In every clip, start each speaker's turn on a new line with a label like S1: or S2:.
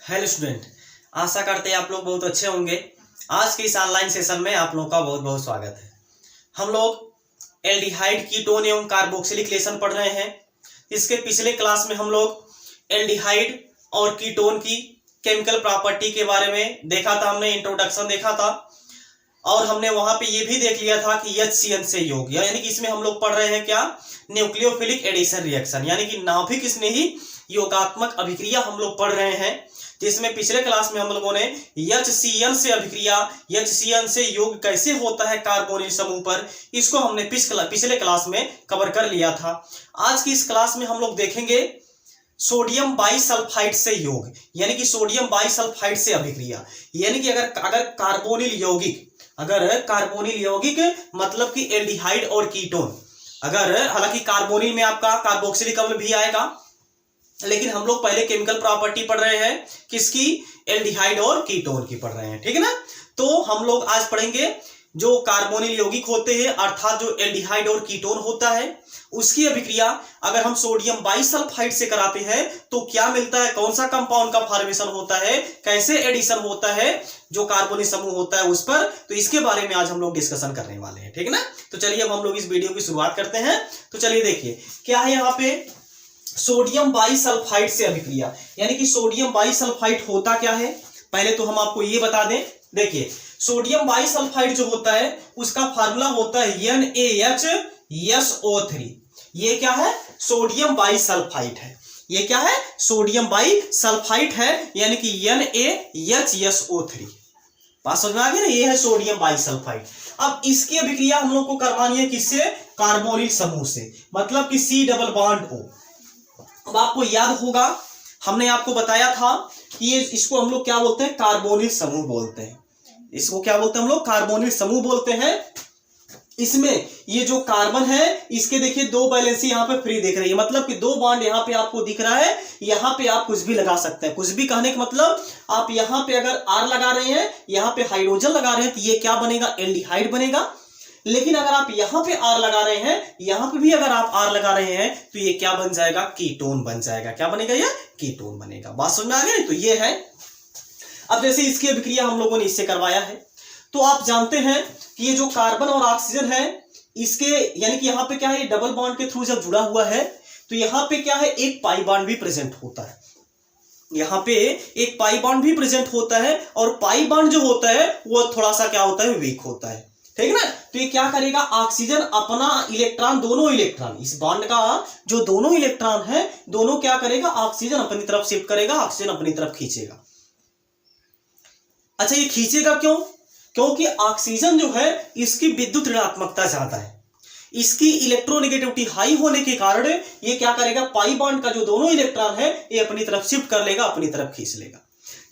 S1: Hello student, आशा करते हैं आप लोग बहुत अच्छे होंगे। आज के इस ऑनलाइन सेशन में आप लोगों का बहुत बहुत स्वागत है। हम लोग एल्डिहाइड, कीटोन एवं कार्बोक्सिलिक लेशन पढ़ रहे हैं। इसके पिछले क्लास में हम लोग एल्डिहाइड और कीटोन की केमिकल प्रॉपर्टी के बारे में देखा था, हमने इंट्रोडक्शन देखा था और हमने वहां पे ये भी देख लिया था कि HCN से योग, यानी कि इसमें हम लोग पढ़ रहे हैं क्या, न्यूक्लियोफिलिक एडिशन रिएक्शन, यानी कि नाभिक स्नेही योगात्मक अभिक्रिया हम लोग पढ़ रहे हैं। जिसमें पिछले क्लास में हम लोगों ने HCN से अभिक्रिया, HCN से योग कैसे होता है कार्बोनिल समूह पर, इसको हमने पिछले क्लास में कवर कर लिया था। आज की इस क्लास में हम लोग देखेंगे सोडियम बाइसल्फाइड से योग, यानी कि सोडियम बाइसल्फाइड से अभिक्रिया, यानी कि अगर कार्बोनिल यौगिक मतलब कि एल्डिहाइड और कीटोन, अगर हालांकि कार्बोनिल में आपका कार्बोक्सिलिक अम्ल भी आएगा, लेकिन हम लोग पहले केमिकल प्रॉपर्टी पढ़ रहे हैं किसकी, एल्डिहाइड और कीटोन की पढ़ रहे हैं, ठीक है ना। तो हम लोग आज पढ़ेंगे जो कार्बोनिल यौगिक होते हैं, अर्थात जो एल्डिहाइड और कीटोन होता है, उसकी अभिक्रिया अगर हम सोडियम बाइसल्फाइड से कराते हैं तो क्या मिलता है, कौन सा कंपाउंड का फॉर्मेशन होता है, कैसे एडिशन होता है जो कार्बोनिल समूह होता है उस पर, तो इसके बारे में आज हम लोग डिस्कशन करने वाले हैं, ठीक है ना। तो चलिए अब हम लोग इस वीडियो की शुरुआत करते हैं। तो चलिए देखिए क्या है यहाँ पे, सोडियम बाइसल्फाइड से अभिक्रिया, यानी कि सोडियम बाइसल्फाइड होता क्या है, पहले तो हम आपको ये बता दें। देखिए सोडियम बाइसल्फाइड जो होता है उसका फार्मूला होता है NaHSO3। ये क्या है, सोडियम बाइसल्फाइड है। ये क्या है, सोडियम बाइसल्फाइड है, यानी कि NaHSO3। बात समझ में आ गई ना, ये है सोडियम बाइसल्फाइड। अब इसकी अभिक्रिया हम लोग को करवानी है किससे, कार्बोनिल समूह से, मतलब कि C डबल बॉन्ड O। अब आपको याद होगा हमने आपको बताया था कि ये इसको हम लोग क्या बोलते हैं, कार्बोनिल समूह बोलते हैं। इसको क्या बोलते हैं हम लोग, कार्बोनिल समूह बोलते हैं। इसमें ये जो कार्बन है इसके देखिए दो वैलेंसी यहाँ पे फ्री दिख रही है, मतलब कि दो बॉन्ड यहाँ पे आपको दिख रहा है। यहाँ पे आप कुछ भी लगा सकते हैं, कुछ भी कहने का मतलब आप यहाँ पे अगर R लगा रहे हैं, यहाँ पे हाइड्रोजन लगा रहे हैं, तो ये क्या बनेगा, एल्डिहाइड बनेगा। लेकिन अगर आप यहाँ पे R लगा रहे हैं, यहाँ पे भी अगर आप R लगा रहे हैं, तो ये क्या बन जाएगा, कीटोन बन जाएगा। क्या बनेगा, ये कीटोन बनेगा। बात समझ में आ गई। तो ये है। अब जैसे इसकी अभिक्रिया हम लोगों ने इससे करवाया है, तो आप जानते हैं कि ये जो कार्बन और ऑक्सीजन है इसके, यानी कि यहाँ पे क्या है, डबल बॉन्ड के थ्रू जब जुड़ा हुआ है तो यहाँ पे क्या है, एक पाई बॉन्ड भी प्रेजेंट होता है। यहाँ पे एक पाई बॉन्ड भी प्रेजेंट होता है, और पाई बॉन्ड जो होता है वो थोड़ा सा क्या होता है, वीक होता है, ठीक है ना। तो ये क्या करेगा, ऑक्सीजन अपना इलेक्ट्रॉन, दोनों इलेक्ट्रॉन, इस बॉन्ड का जो दोनों इलेक्ट्रॉन है, दोनों क्या करेगा, ऑक्सीजन अपनी तरफ शिफ्ट करेगा, ऑक्सीजन अपनी तरफ खींचेगा। अच्छा, ये खींचेगा क्यों, क्योंकि ऑक्सीजन जो है इसकी विद्युत ऋणात्मकता ज्यादा है, इसकी इलेक्ट्रोनेगेटिविटी हाई होने के कारण ये क्या करेगा, पाई बॉन्ड का जो दोनों इलेक्ट्रॉन है ये अपनी तरफ शिफ्ट कर लेगा, अपनी तरफ खींच लेगा।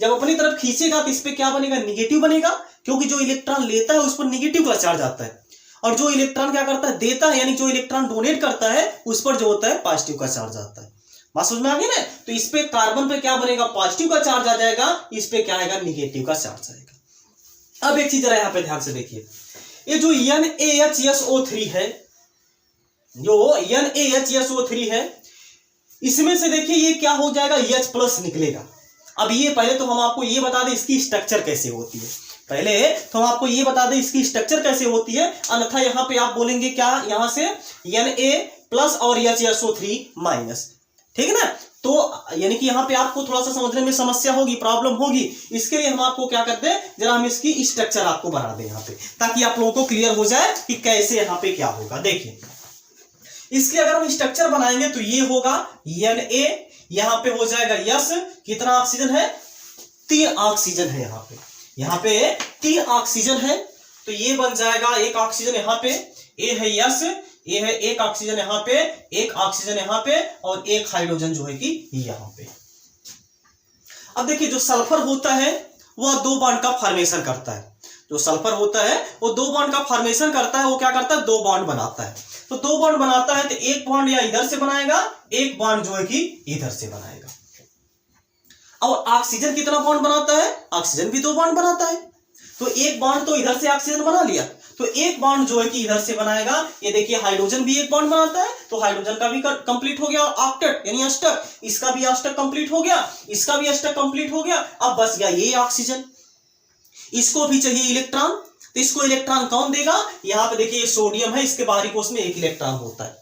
S1: जब अपनी तरफ खींचेगा तो इस पे क्या बनेगा, निगेटिव बनेगा, क्योंकि जो इलेक्ट्रॉन लेता है उस पर निगेटिव का चार्ज आता है, और जो इलेक्ट्रॉन क्या करता है, देता है, यानी जो इलेक्ट्रॉन डोनेट करता है उस पर जो होता है पॉजिटिव का चार्ज आता है। बात समझ में आ गई ना। तो इस पे कार्बन पे क्या बनेगा, पॉजिटिव का चार्ज आ जाएगा, इस पे क्या आएगा, निगेटिव का चार्ज आएगा। अब एक चीज जरा यहाँ पे ध्यान से देखिए, ये जो NaHSO3 है, जो NaHSO3 है, इसमें से देखिए ये क्या हो जाएगा, H+ निकलेगा। अब ये पहले तो हम आपको ये बता दें इसकी स्ट्रक्चर कैसे होती है, पहले तो हम आपको ये बता दें इसकी स्ट्रक्चर कैसे होती है, अन्यथा यहाँ पे आप बोलेंगे क्या, यहां से Na+ और HSO3-, ठीक है ना। तो यानी कि यहाँ पे आपको थोड़ा सा समझने में समस्या होगी, प्रॉब्लम होगी। इसके लिए हम आपको क्या करते हैं, जरा हम इसकी स्ट्रक्चर आपको बना दें यहाँ पे, ताकि आप लोगों को क्लियर हो जाए कि कैसे यहाँ पे क्या होगा। देखिए इसके अगर हम स्ट्रक्चर बनाएंगे तो ये होगा Na, यहाँ पे हो जाएगा यस, कितना ऑक्सीजन है, 3 ऑक्सीजन है, यहाँ पे 3 ऑक्सीजन है, तो ये बन जाएगा एक ऑक्सीजन यहाँ पे, ए है यस, ये है एक ऑक्सीजन यहाँ पे, एक ऑक्सीजन यहाँ पे, और एक हाइड्रोजन जो है कि यहाँ पे। अब देखिए जो सल्फर होता है वह 2 बॉन्ड का फॉर्मेशन करता है, जो सल्फर होता है वो 2 बॉन्ड का फॉर्मेशन करता है, वो क्या करता है, 2 बॉन्ड बनाता है। तो 2 बॉन्ड बनाता है तो एक बॉन्ड या इधर से बनाएगा, एक बॉन्ड जो है कि इधर से बनाएगा। और ऑक्सीजन कितना बॉन्ड बनाता है, ऑक्सीजन भी 2 बॉन्ड बनाता है, तो एक बॉन्ड तो इधर से ऑक्सीजन बना लिया, तो एक बॉन्ड जो है कि इधर से बनाएगा, ये देखिए हाइड्रोजन भी एक बॉन्ड बनाता है, तो हाइड्रोजन का भी कंप्लीट हो गया ऑक्टेट यानी अष्टक, इसका भी अष्टक कंप्लीट हो गया, इसका भी अष्टक कंप्लीट हो गया। अब बच गया ये ऑक्सीजन, इसको भी चाहिए इलेक्ट्रॉन, तो इसको इलेक्ट्रॉन कौन देगा, यहां पे देखिए सोडियम है, इसके बाहरी कोश में एक इलेक्ट्रॉन होता है,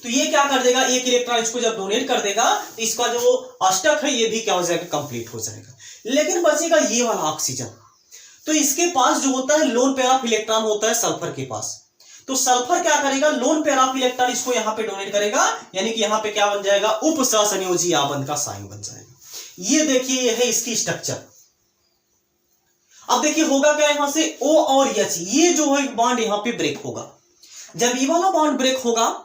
S1: तो ये क्या कर देगा, एक इलेक्ट्रॉन इसको जब डोनेट कर देगा तो इसका जो अष्टक है ये भी क्या हो जाएगा, कंप्लीट हो जाएगा। लेकिन बचेगा ये वाला ऑक्सीजन, तो इसके पास जो होता है लोन पेयर ऑफ इलेक्ट्रॉन होता है सल्फर के पास, तो सल्फर क्या करेगा, लोन पेयर ऑफ इलेक्ट्रॉन इसको यहां पे डोनेट करेगा, यानी कि यहां पे क्या बन जाएगा, उप सहसंयोजी आबंध का साइन बन जाएगा। ये देखिए ये है इसकी स्ट्रक्चर। अब देखिए होगा क्या, यहां से O और H ये जो है बॉन्ड यहां पे ब्रेक होगा, जब ये वाला बॉन्ड ब्रेक होगा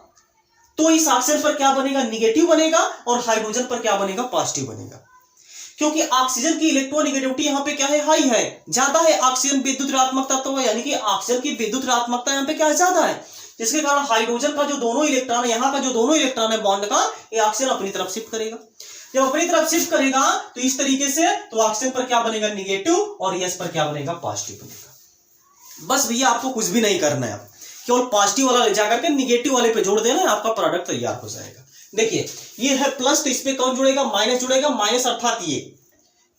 S1: तो इस ऑक्सीजन पर क्या बनेगा, निगेटिव बनेगा, और हाइड्रोजन पर क्या बनेगा, पॉजिटिव बनेगा, क्योंकि ऑक्सीजन की इलेक्ट्रोनेगेटिविटी यहां पे क्या है, हाई है, ज्यादा है। ऑक्सीजन विद्युत ऋणात्मक तत्व है, यानी कि ऑक्सीजन की विद्युत ऋणात्मकता यहां पे क्या है, ज्यादा है, जिसके कारण हाइड्रोजन का जो दोनों इलेक्ट्रॉन है, यहां का जो दोनों इलेक्ट्रॉन है बॉन्ड का, ये ऑक्सीजन अपनी तरफ शिफ्ट करेगा। जब अपनी तरफ शिफ्ट करेगा तो इस तरीके से, तो ऑक्सीजन पर क्या बनेगा, निगेटिव, और H पर क्या बनेगा, पॉजिटिव बनेगा। बस भैया आपको कुछ भी नहीं करना है, केवल पॉजिटिव वाला ले जाकर के निगेटिव वाले पे जोड़ देना है, आपका प्रोडक्ट तैयार हो जाएगा। देखिए ये है प्लस, तो इस पे कौन जुड़ेगा, माइनस जुड़ेगा, माइनस अर्थात ये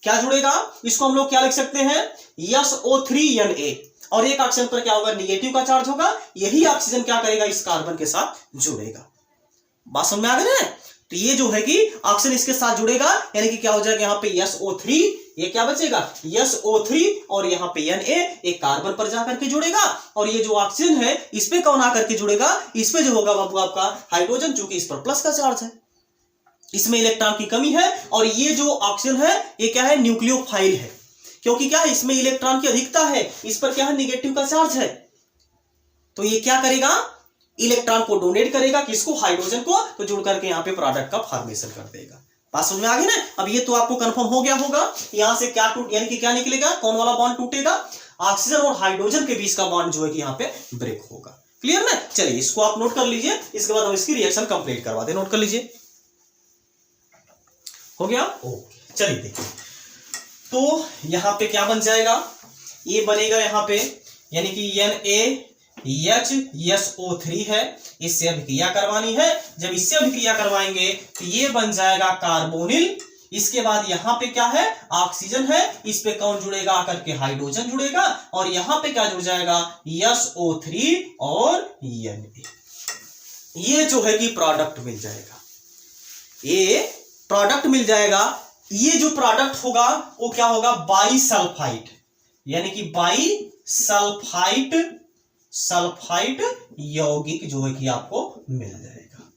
S1: क्या जुड़ेगा, इसको हम लोग क्या लिख सकते हैं, SO3Na, और एक ऑक्सीजन पर क्या होगा, निगेटिव का चार्ज होगा, यही ऑक्सीजन क्या करेगा, इस कार्बन के साथ जुड़ेगा। बात समझ में आ गई ना, तो ये जो है कि ऑक्सीजन इसके साथ जुड़ेगा, यानी कि क्या हो जाएगा, यहाँ पे SO3, ये क्या बचेगा, SO3, और यहाँ पे Na एक कार्बन पर जाकर के जुड़ेगा, और ये जो ऑक्सीजन है इस पे कौन आकर के जुड़ेगा, इस पे जो होगा बाबू आपका हाइड्रोजन, चूंकि इस पर प्लस का चार्ज है, इसमें इलेक्ट्रॉन की कमी है, और ये जो ऑक्सीजन है ये क्या है, न्यूक्लियोफाइल है, क्योंकि क्या है, इसमें इलेक्ट्रॉन की अधिकता है, इस पर क्या है, निगेटिव का चार्ज है, तो ये क्या करेगा, इलेक्ट्रॉन को डोनेट करेगा, किसको, हाइड्रोजन को, तो जुड़ करके यहाँ पे प्रोडक्ट का फॉर्मेशन कर देगा। बात समझ में आ गई ना। अब ये तो आपको कंफर्म हो गया होगा, यहां से क्या टूट, यानी कि क्या निकलेगा, कौन वाला बॉन्ड टूटेगा, ऑक्सीजन और हाइड्रोजन के बीच का बॉन्ड जो है कि यहाँ पे ब्रेक होगा। क्लियर ना, चलिए इसको आप नोट कर लीजिए, इसके बाद हम इसकी रिएक्शन कंप्लीट करवा दे, नोट कर लीजिए, हो गया, ओके। चलिए देखिए, तो यहां पे क्या बन जाएगा, ये बनेगा यहां पे, यानी कि NaHSO3 है, इससे अभिक्रिया करवानी है, जब इससे अभिक्रिया करवाएंगे तो ये बन जाएगा कार्बोनिल, इसके बाद यहां पे क्या है, ऑक्सीजन है, इस पे कौन जुड़ेगा, आकर के हाइड्रोजन जुड़ेगा, और यहां पे क्या जुड़ जाएगा, SO3 और Na, ये जो है कि प्रोडक्ट मिल जाएगा, ये प्रोडक्ट मिल जाएगा। ये जो प्रोडक्ट होगा वो क्या होगा, बाईसल्फाइड, यानी कि सल्फाइड यौगिक जो है कि आपको मिल जाएगा।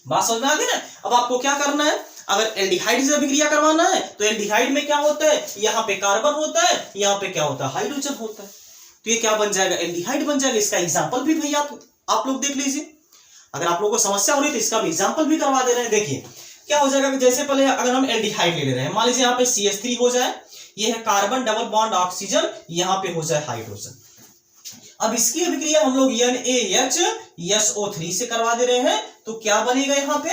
S1: बात समझ में आ गई ना। अब आपको क्या करना है, अगर एल्डिहाइड से अभिक्रिया करवाना है तो एल्डिहाइड में क्या होता है, यहाँ पे कार्बन होता है, यहाँ पे क्या होता है, हाइड्रोजन होता है, तो ये क्या बन जाएगा, एल्डिहाइड बन जाएगा। इसका एग्जाम्पल भी भैया आप लोग देख लीजिए, अगर आप लोगों को समस्या हो रही तो इसका भी एग्जाम्पल भी करवा दे रहे हैं। देखिए क्या हो जाएगा, जैसे पहले अगर हम एल्डिहाइड ले रहे हैं, मान लीजिए यहाँ पे CH3 हो जाए, ये है कार्बन डबल बॉन्ड ऑक्सीजन, यहाँ पे हो जाए हाइड्रोजन। अब इसकी अभिक्रिया हम लोग NaHSO3 से करवा दे रहे हैं, तो क्या बनेगा, यहाँ पे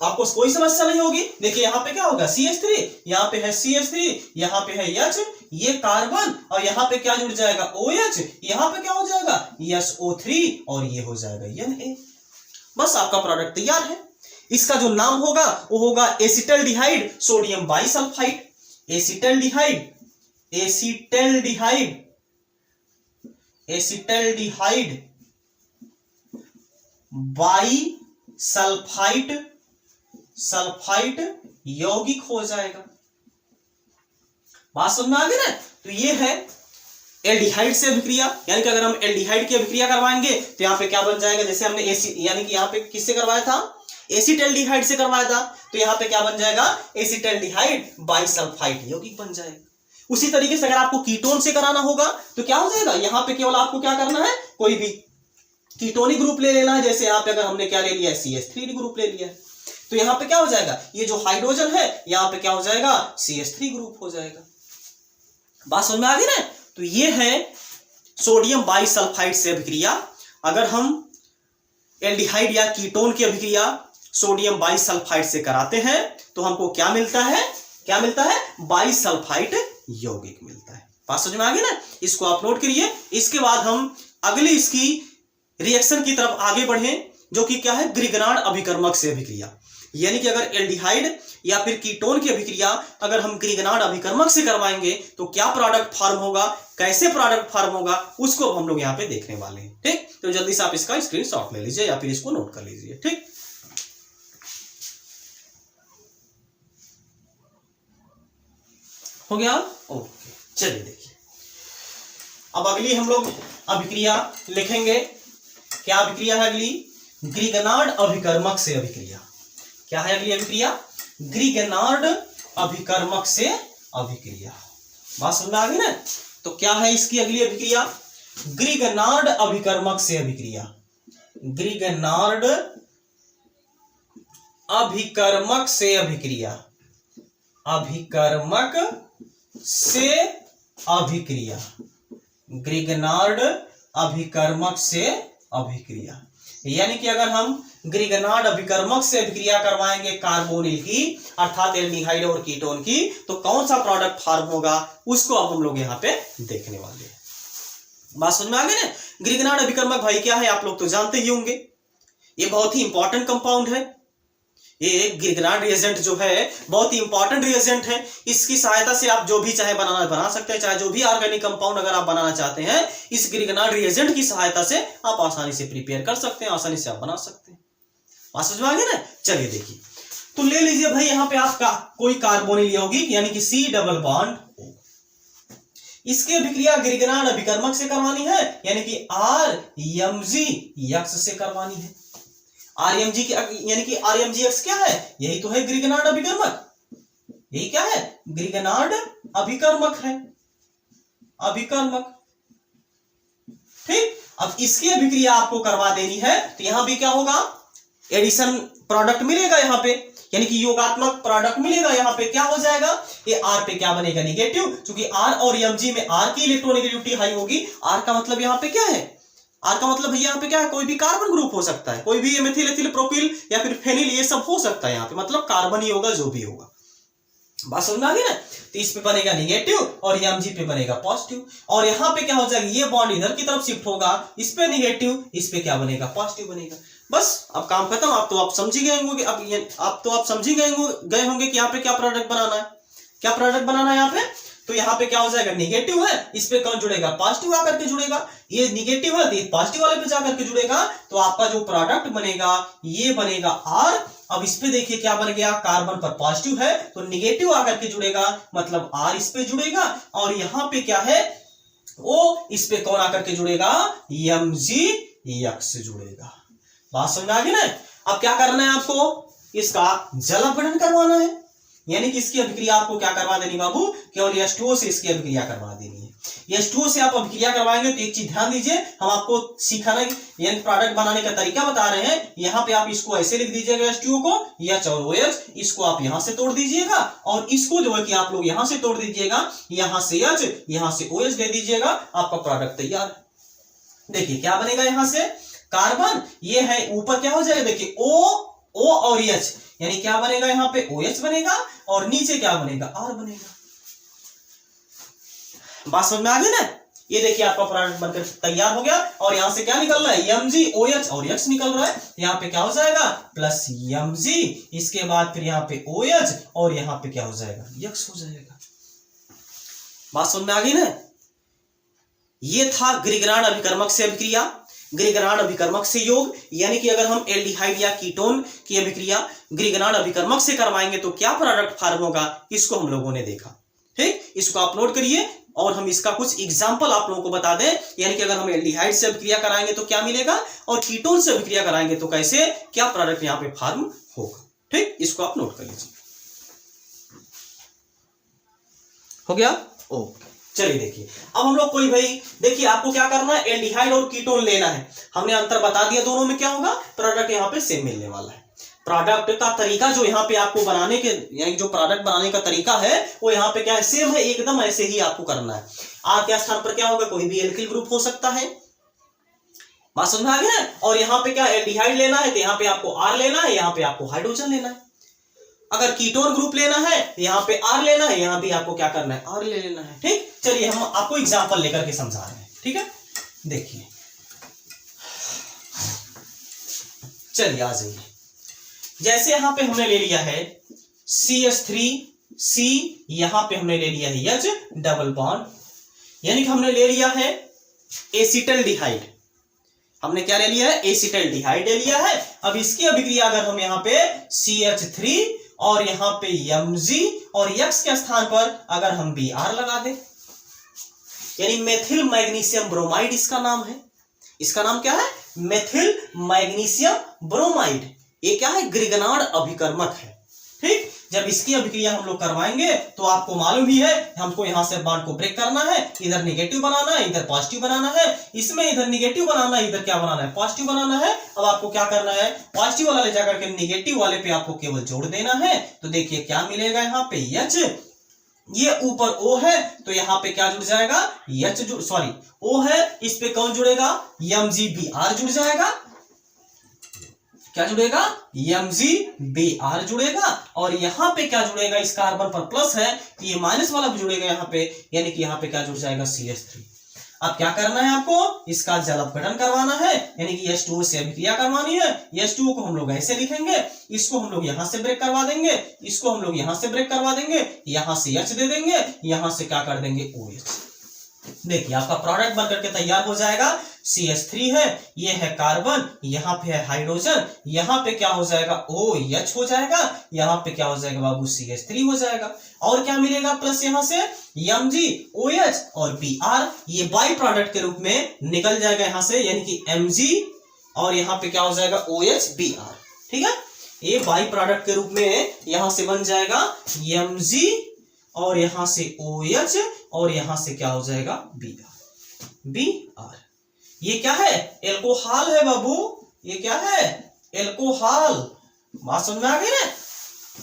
S1: आपको कोई समस्या नहीं होगी। देखिए यहाँ पे क्या होगा, CH3, यहाँ पे है CH3, यहाँ पे है H, ये कार्बन, और यहाँ पे क्या जुड़ जाएगा, OH, यहाँ पे क्या हो जाएगा, SO3, और ये हो जाएगा Na। बस आपका प्रोडक्ट तैयार है। इसका जो नाम होगा वो होगा acetaldehyde sodium bisulphide, acetaldehyde bisulphide यौगिक हो जाएगा। बात समझ में आ गई ना। तो ये है एल्डिहाइड से अभिक्रिया, यानी कि अगर हम एल्डिहाइड की अभिक्रिया करवाएंगे तो यहाँ पे क्या बन जाएगा, जैसे हमने यानी कि यहाँ पे किससे करवाया था, एसिटल्डिहाइड से करवाया था, तो यहाँ पे क्या बन जाएगा, एसिटल्डिहाइड बाइसल्फाइड यौगिक बन जाएगा। उसी तरीके से अगर आपको कीटोन से कराना होगा तो क्या हो जाएगा, यहाँ पे केवल आपको क्या करना है, कोई भी कीटोनिक ग्रुप ले लेना है। जैसे यहाँ पे अगर हमने क्या ले लिया है, CH3 ग्रुप ले लिया है, तो यहाँ पे क्या हो जाएगा, ये जो हाइड्रोजन है यहाँ पे क्या हो जाएगा, CH3 ग्रुप हो जाएगा। बात समझ में आ गई ना। तो ये है सोडियम बाइसल्फाइड से अभिक्रिया। अगर हम एल्डिहाइड या कीटोन की अभिक्रिया सोडियम बाइसल्फाइड से कराते हैं तो हमको क्या मिलता है, बाइसल्फाइड यौगिक मिलता है। बात समझ में आ गई ना, इसको आप नोट करिए। इसके बाद हम अगली इसकी रिएक्शन की तरफ आगे बढ़े, जो कि क्या है, ग्रिगनार्ड अभिकर्मक से अभिक्रिया। यानी कि अगर एल्डिहाइड या फिर कीटोन की अभिक्रिया अगर हम ग्रिगनार्ड अभिकर्मक से करवाएंगे तो क्या प्रोडक्ट फॉर्म होगा, कैसे प्रोडक्ट फॉर्म होगा, उसको हम लोग यहाँ पे देखने वाले हैं। ठीक, तो जल्दी से आप इसका स्क्रीनशॉट ले लीजिए या फिर इसको नोट कर लीजिए। ठीक, हो गया, ओके। चलिए देखिए, अब अगली हम लोग अभिक्रिया लिखेंगे। क्या अभिक्रिया है अगली, ग्रिगनार्ड अभिकर्मक से अभिक्रिया। क्या है अगली अभिक्रिया, ग्रिगनार्ड अभिकर्मक से अभिक्रिया। बात समझ में आ गई ना, तो क्या है इसकी अगली अभिक्रिया, ग्रिगनार्ड अभिकर्मक से अभिक्रिया। ग्रिगनार्ड अभिकर्मक से अभिक्रिया, अभिकर्मक से अभिक्रिया, ग्रिगनार्ड अभिकर्मक से अभिक्रिया। यानी कि अगर हम ग्रिगनार्ड अभिकर्मक से अभिक्रिया करवाएंगे कार्बोनिल की, अर्थात एल्डिहाइड और कीटोन की, तो कौन सा प्रोडक्ट फॉर्म होगा उसको अब हम लोग यहाँ पे देखने वाले हैं। बात समझ में आ गई ना। ग्रिगनार्ड अभिकर्मक भाई क्या है आप लोग तो जानते ही होंगे, ये बहुत ही इंपॉर्टेंट कंपाउंड है। ये ग्रिगनार्ड रिएजेंट जो है बहुत ही इंपॉर्टेंट रिएजेंट है। इसकी सहायता से आप जो भी चाहे बना सकते हैं, चाहे जो भी ऑर्गेनिक कंपाउंड अगर आप बनाना चाहते हैं, इस ग्रिगनार्ड रिएजेंट की सहायता से आप आसानी से प्रिपेयर कर सकते हैं, आसानी से आप बना सकते हैं। बात समझ में आ गई ना। चलिए देखिए, तो ले लीजिए भाई यहाँ पे आपका कोई कार्बोनिल यौगिक यानी कि C डबल बॉन्ड O। इसकी अभिक्रिया ग्रिगनार्ड अभिकर्मक से करवानी है, यानी कि RMgX से करवानी है। RMG की यानी कि RMgX क्या है, यही तो है ग्रिगनार्ड अभिकर्मक। यही क्या है, ग्रिगनार्ड अभिकर्मक है, अभिकर्मक। ठीक, अब इसकी अभिक्रिया आपको करवा देनी है, तो यहां भी क्या होगा, एडिशन प्रोडक्ट मिलेगा यहाँ पे, यानी कि योगात्मक प्रोडक्ट मिलेगा। यहाँ पे क्या हो जाएगा, ये R पे क्या बनेगा, निगेटिव, क्योंकि R और Mg में R की इलेक्ट्रोनेगेटिविटी हाई होगी। R का मतलब यहाँ पे क्या है, R का मतलब भैया यहाँ पे क्या है, कोई भी कार्बन ग्रुप हो सकता है, कोई भी मेथिल एथिल प्रोपिल या फिर फेनिल, ये सब हो सकता है यहाँ पे, मतलब कार्बन ही होगा जो भी होगा। बात समझ में आ गई ना। तो इस पे बनेगा निगेटिव और Mg पे बनेगा पॉजिटिव, और यहाँ पे क्या हो जाएगा, ये बॉन्ड इधर की तरफ शिफ्ट होगा, इस पे निगेटिव, इस पे क्या बनेगा, पॉजिटिव बनेगा। बस अब काम खत्म। आप समझ ही गए होंगे, आप समझ ही गए होंगे कि यहाँ पे क्या प्रोडक्ट बनाना है, क्या प्रोडक्ट बनाना है यहाँ पे। तो यहाँ पे क्या हो जाएगा, निगेटिव है, इस पे कौन जुड़ेगा, पॉजिटिव आकर के जुड़ेगा। ये निगेटिव है तो ये पॉजिटिव वाले पे जाकर के जुड़ेगा, तो आपका जो प्रोडक्ट बनेगा ये बनेगा R। अब इस पे देखिए क्या बन गया, कार्बन पर पॉजिटिव है तो निगेटिव आकर के जुड़ेगा, मतलब R इस पे जुड़ेगा, और यहाँ पे क्या है O, इस पे कौन आकर के जुड़ेगा, MgX से जुड़ेगा। बात समझ में आ गई ना। अब क्या करना है आपको, इसका जल अपघटन करवाना है, यानी कि इसकी अभिक्रिया आपको क्या करवा देनी बाबू, केवल H2O से इसकी अभिक्रिया करवा देनी है। H2O से आप अभिक्रिया करवाएंगे तो एक चीज ध्यान दीजिए, हम आपको सिखाना यानी प्रोडक्ट बनाने का तरीका बता रहे हैं। यहाँ पे आप इसको ऐसे लिख दीजिएगा H2O को, H और OH, इसको आप यहाँ से तोड़ दीजिएगा, और इसको जो है कि आप लोग यहाँ से तोड़ दीजिएगा, यहाँ से H, यहाँ से OH दे दीजिएगा, आपका प्रोडक्ट तैयार। देखिए क्या बनेगा, यहाँ से कार्बन, ये है ऊपर क्या हो जाएगा, देखिए O और H, यानी क्या बनेगा, यहाँ पे OH बनेगा, और नीचे क्या बनेगा, R बनेगा। बात समझ में आ गई ना। ये देखिए आपका प्रोडक्ट बनकर तैयार हो गया, और यहां से क्या निकल रहा है, Mg, OH और X निकल रहा है। यहाँ पे क्या हो जाएगा, प्लस Mg, इसके बाद फिर यहाँ पे OH, और यहाँ पे क्या हो जाएगा, X हो जाएगा। बात समझ में आ गई ना। ये था ग्रिगनार्ड अभिकर्मक से अभिक्रिया, ग्रिगनार्ड अभिकर्मक से योग, यानी कि अगर हम एल्डिहाइड या कीटोन की अभिक्रिया ग्रिगनार्ड अभिकर्मक से करवाएंगे तो क्या प्रोडक्ट फॉर्म होगा, इसको हम लोगों ने देखा। ठीक, इसको आप नोट करिए, और हम इसका कुछ एग्जांपल आप लोगों को बता दें, यानी कि अगर हम एल्डिहाइड से अभिक्रिया कराएंगे तो क्या मिलेगा, और कीटोन से अभिक्रिया कराएंगे तो कैसे, क्या प्रोडक्ट यहाँ पे फॉर्म होगा। ठीक, इसको आप नोट कर लीजिए। हो गया, ओके। चलिए देखिए, अब हम लोग कोई भाई देखिए आपको क्या करना है, एल्डिहाइड और कीटोन लेना है। हमने अंतर बता दिया दोनों में क्या होगा, प्रोडक्ट यहाँ पे सेम मिलने वाला है। प्रोडक्ट का तरीका जो यहाँ पे आपको बनाने के, यानी जो प्रोडक्ट बनाने का तरीका है वो यहाँ पे क्या है, सेम है, एकदम ऐसे ही आपको करना है। R के स्थान पर क्या होगा, कोई भी एल्किल ग्रुप हो सकता है। बात समझ में आ गया। और यहाँ पे क्या एल्डिहाइड लेना है तो यहाँ पे आपको R लेना है, यहाँ पे आपको हाइड्रोजन लेना है। अगर कीटोन ग्रुप लेना है यहाँ पे R लेना है, यहाँ भी आपको क्या करना है, R ले लेना है। ठीक, चलिए हम आपको एग्जांपल लेकर के समझा रहे हैं, ठीक है। देखिए, चलिए आ जाइए। जैसे यहां पे हमने ले लिया है CH3C, यहां पे हमने ले लिया है H डबल बॉन्ड, यानी कि हमने ले लिया है एसिटल्डिहाइड। हमने क्या ले लिया है? एसिटल्डिहाइड ले लिया है। अब इसकी अभिक्रिया अगर हम यहाँ पे CH3 और यहाँ पे Mg और X के स्थान पर अगर हम Br लगा दें, यानी मेथिल मैग्नीशियम ब्रोमाइड इसका नाम है। इसका नाम क्या है? Methyl magnesium bromide. ये क्या है? ग्रिगनार्ड अभिकर्मक है, ठीक। जब इसकी अभिक्रिया हम लोग करवाएंगे तो आपको मालूम ही है, हमको यहां से बॉन्ड को ब्रेक करना है, इधर नेगेटिव बनाना है, इधर पॉजिटिव बनाना है। इसमें इधर नेगेटिव बनाना है, इधर क्या बनाना है? पॉजिटिव बनाना है। अब आपको क्या करना है? पॉजिटिव वाला ले जाकर के नेगेटिव वाले पे आपको केवल जोड़ देना है। तो देखिए क्या मिलेगा यहाँ पे? H, ये ऊपर O है तो यहाँ पे क्या जुड़ जाएगा? O है, इस पे कौन जुड़ेगा? MgBr जुड़ जाएगा। क्या जुड़ेगा? MgBr जुड़ेगा। और यहाँ पे क्या जुड़ेगा? इस कार्बन पर प्लस है तो ये माइनस वाला भी जुड़ेगा यहाँ पे, यानी कि यहाँ पे क्या जुड़ जाएगा? CH3। अब क्या करना है आपको? इसका जल अपघटन करवाना है, यानी कि H2O से अभिक्रिया करवानी है। H2O को हम लोग ऐसे लिखेंगे, इसको हम लोग यहां से ब्रेक करवा देंगे, इसको हम लोग यहां से ब्रेक करवा देंगे, यहां से H दे देंगे, यहां से क्या कर देंगे? OH। देखिए आपका प्रोडक्ट बनकर के तैयार हो जाएगा। CH3 है, ये है कार्बन, यहाँ पे है हाइड्रोजन, यहाँ पे क्या हो जाएगा? OH हो जाएगा, यहाँ पे क्या हो जाएगा बाबू? CH3 हो जाएगा। और क्या मिलेगा प्लस यहाँ से? MgOH और Br, ये बाई प्रोडक्ट के रूप में निकल जाएगा यहाँ से, यानी कि Mg और यहाँ पे क्या हो जाएगा? OH Br, ठीक है। ये बाई प्रोडक्ट के रूप में यहां से बन जाएगा Mg और यहां से OH और यहां से क्या हो जाएगा? Br। ये क्या है? एल्कोहल है बाबू। ये क्या है? एल्कोहल। बात समझ में आ गई ना?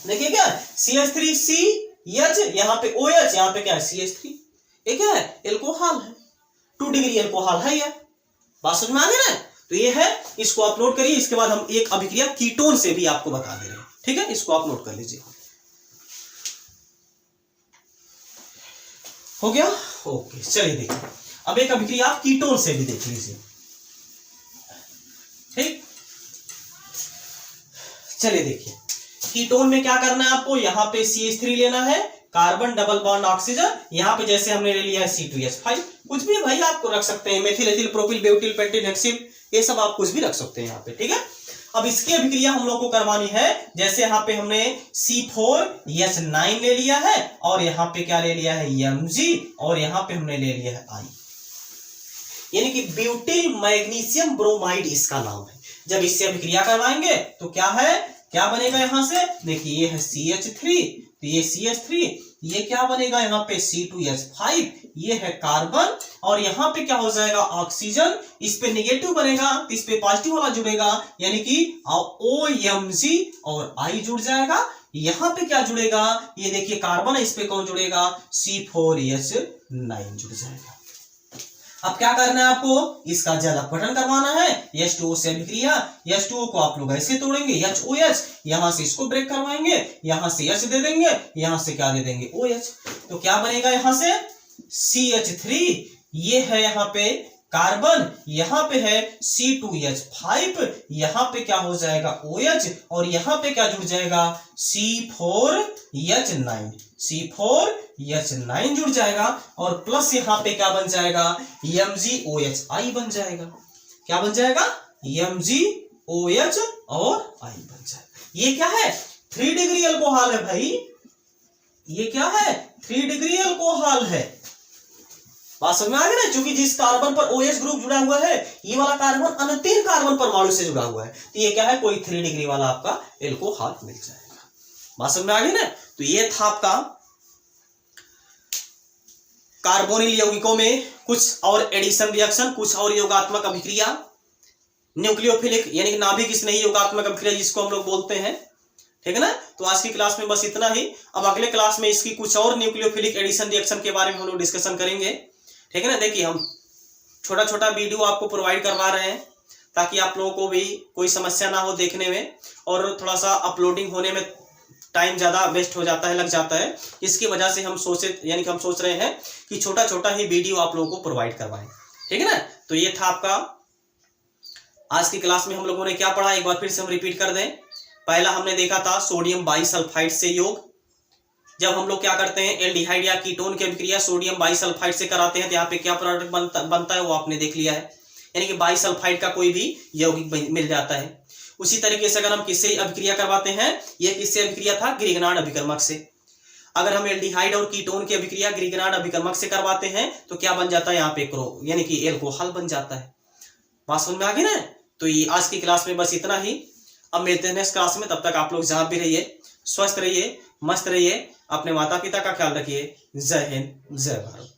S1: देखिए क्या CH3CH, यहाँ पे OH, यहाँ पे क्या है? CH3। ये क्या है? एल्कोहल है। 2 डिग्री एल्कोहल है ये। बात समझ में आ गई ना? तो ये है, इसको आप नोट करिए। इसके बाद हम एक अभिक्रिया कीटोन से भी आपको बता दे रहे हैं, ठीक है। इसको आप नोट कर लीजिए। हो गया? ओके, चलिए देखिए अब एक अभिक्रिया आप कीटोन से भी देख लीजिए, ठीक। चलिए देखिए कीटोन में क्या करना है आपको? यहाँ पे CH3 लेना है, कार्बन डबल बॉन्ड ऑक्सीजन, यहाँ पे जैसे हमने ले लिया है C2H5, कुछ भी भाई आपको रख सकते हैं, methyl ethyl propyl butyl pentyl hexyl, ये सब आप कुछ भी रख सकते हैं यहाँ पे, ठीक है। अब इसकी अभिक्रिया हम लोग को करवानी है, जैसे यहाँ पे हमने C4H9 ले लिया है और यहाँ पे क्या ले लिया है? Mg और यहाँ पे हमने ले लिया है I, यानी कि ब्यूटिल मैग्नीशियम ब्रोमाइड इसका नाम है। जब इससे अभिक्रिया करवाएंगे तो क्या है? क्या बनेगा यहां से? देखिए ये है CH3, तो ये CH3, ये क्या बनेगा यहाँ पे? C2H5, ये है कार्बन और यहाँ पे क्या हो जाएगा? ऑक्सीजन। इस पे नेगेटिव बनेगा तो इस पे पॉजिटिव वाला जुड़ेगा, यानी कि OMG और I जुड़ जाएगा। यहाँ पे क्या जुड़ेगा? ये देखिए कार्बन है, इस पे कौन जुड़ेगा? C4H9 जुड़ जाएगा। अब क्या करना है आपको? इसका जल अपघटन करवाना है, H2O से अभिक्रिया। H2O को आप लोग ऐसे तोड़ेंगे, HOH, यहां से इसको ब्रेक करवाएंगे, यहां से H दे देंगे, यहां से क्या दे देंगे? OH। तो क्या बनेगा यहां से? CH3, ये है यहाँ पे कार्बन, यहाँ पे है C2H5, यहाँ पे क्या हो जाएगा? OH और यहाँ पे क्या जुड़ जाएगा? C4H9, C4H9 जुड़ जाएगा और प्लस यहाँ पे क्या बन जाएगा? MgOHI बन जाएगा। क्या बन जाएगा? MgOH और I बन जाएगा। ये क्या है? 3 डिग्री अल्कोहल है भाई। ये क्या है? 3 डिग्री अल्कोहल है। बात समझ में आ गई ना? क्योंकि जिस कार्बन पर OH ग्रुप जुड़ा हुआ है, ये वाला कार्बन अन्य कार्बन परमाणु से जुड़ा हुआ है, तो ये क्या है? कोई 3 डिग्री वाला आपका एल्कोहल मिल जाएगा। बात समझ में आ गई ना? तो ये था आपका कार्बोनिल यौगिकों में कुछ और एडिशन रिएक्शन, कुछ और योगात्मक अभिक्रिया, न्यूक्लियोफिलिक यानी कि नाभिक स्नेही योगात्मक अभिक्रिया जिसको हम लोग बोलते हैं, ठीक है ना। तो आज की क्लास में बस इतना ही। अब अगले क्लास में इसकी कुछ और न्यूक्लियोफिलिक एडिशन रिएक्शन के बारे में हम लोग डिस्कशन करेंगे, ठीक है ना। देखिए हम छोटा छोटा वीडियो आपको प्रोवाइड करवा रहे हैं ताकि आप लोगों को भी कोई समस्या ना हो देखने में, और थोड़ा सा अपलोडिंग होने में टाइम ज़्यादा वेस्ट हो जाता है, लग जाता है। इसकी वजह से हम सोच रहे हैं कि छोटा छोटा ही वीडियो आप लोगों को प्रोवाइड करवाएं, ठीक है ना। तो ये था आपका आज की क्लास में हम लोगों ने क्या पढ़ा, एक बार फिर से हम रिपीट कर दें। पहला हमने देखा था सोडियम बाइसल्फाइड से योग। जब हम लोग क्या करते हैं, एल्डिहाइड या कीटोन की अभिक्रिया सोडियम बाइसल्फाइड से कराते हैं तो यहाँ पे क्या प्रोडक्ट बनता है वो आपने देख लिया है, यानी कि बाइसल्फाइड का कोई भी यौगिक मिल जाता है। उसी तरीके से अगर हम किससे अभिक्रिया करवाते हैं, ये किससे अभिक्रिया था, ग्रिगनार्ड अभिकर्मक से। अगर हम एल्डिहाइड और कीटोन की अभिक्रिया ग्रिगनार्ड अभिकर्मक से करवाते हैं तो क्या बन जाता है, यहाँ पे क्रो यानी कि एल्कोहल बन जाता है। बात समझ में आ गई ना। तो ये आज की क्लास में बस इतना ही। अब मिलते हैं नेक्स्ट क्लास में, तब तक आप लोग जहां भी रहिए स्वस्थ रहिए, मस्त रहिए, अपने माता पिता का ख्याल रखिए। जय हिंद, जय भारत।